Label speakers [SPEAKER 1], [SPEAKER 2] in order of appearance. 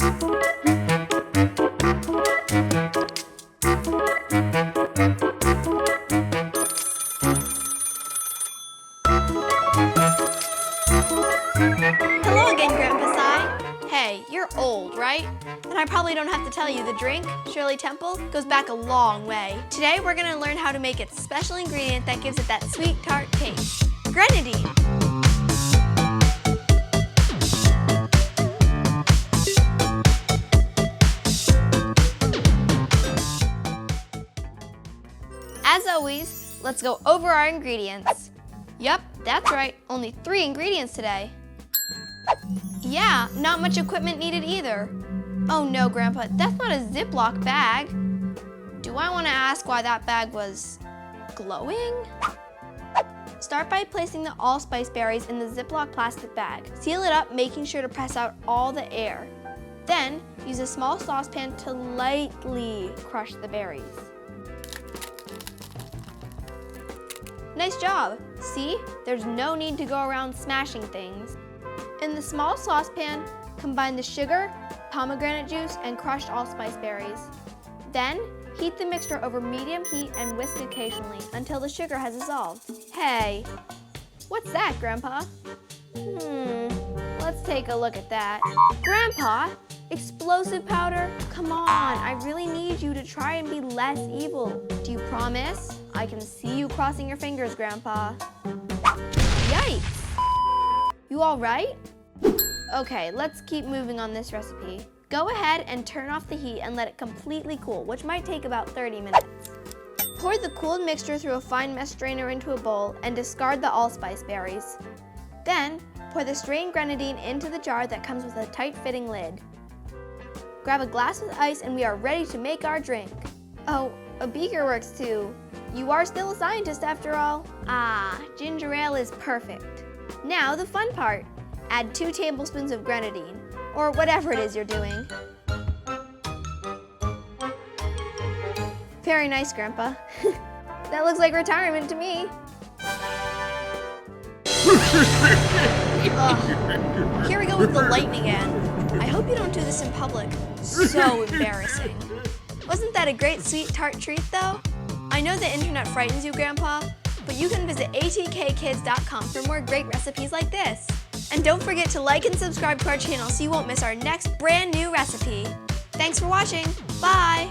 [SPEAKER 1] Hello again, Grandpa Scy. Hey, you're old, right? And I probably don't have to tell you the drink, Shirley Temple, goes back a long way. Today we're gonna learn how to make its special ingredient that gives it that sweet tart taste, Grenadine. As always, let's go over our ingredients. Yep, that's right, only 3 ingredients today. Yeah, not much equipment needed either. Oh no, Grandpa, that's not a Ziploc bag. Do I want to ask why that bag was glowing? Start by placing the allspice berries in the Ziploc plastic bag. Seal it up, making sure to press out all the air. Then, use a small saucepan to lightly crush the berries. Nice job! See, there's no need to go around smashing things. In the small saucepan, combine the sugar, pomegranate juice, and crushed allspice berries. Then, heat the mixture over medium heat and whisk occasionally until the sugar has dissolved. Hey, what's that, Grandpa? Let's take a look at that. Grandpa, explosive powder? Come on, I really need you to try and be less evil. Do you promise? I can see you crossing your fingers, Grandpa. Yikes! You all right? Okay, let's keep moving on this recipe. Go ahead and turn off the heat and let it completely cool, which might take about 30 minutes. Pour the cooled mixture through a fine mesh strainer into a bowl and discard the allspice berries. Then, pour the strained grenadine into the jar that comes with a tight-fitting lid. Grab a glass with ice and we are ready to make our drink. Oh, a beaker works too. You are still a scientist after all. Ah, ginger ale is perfect. Now the fun part. Add 2 tablespoons of grenadine, or whatever it is you're doing. Very nice, Grandpa. That looks like retirement to me. Ugh. Here we go with the lightning again. I hope you don't do this in public. So embarrassing. Wasn't that a great sweet tart treat though? I know the internet frightens you, Grandpa, but you can visit atkkids.com for more great recipes like this. And don't forget to like and subscribe to our channel so you won't miss our next brand new recipe. Thanks for watching. Bye.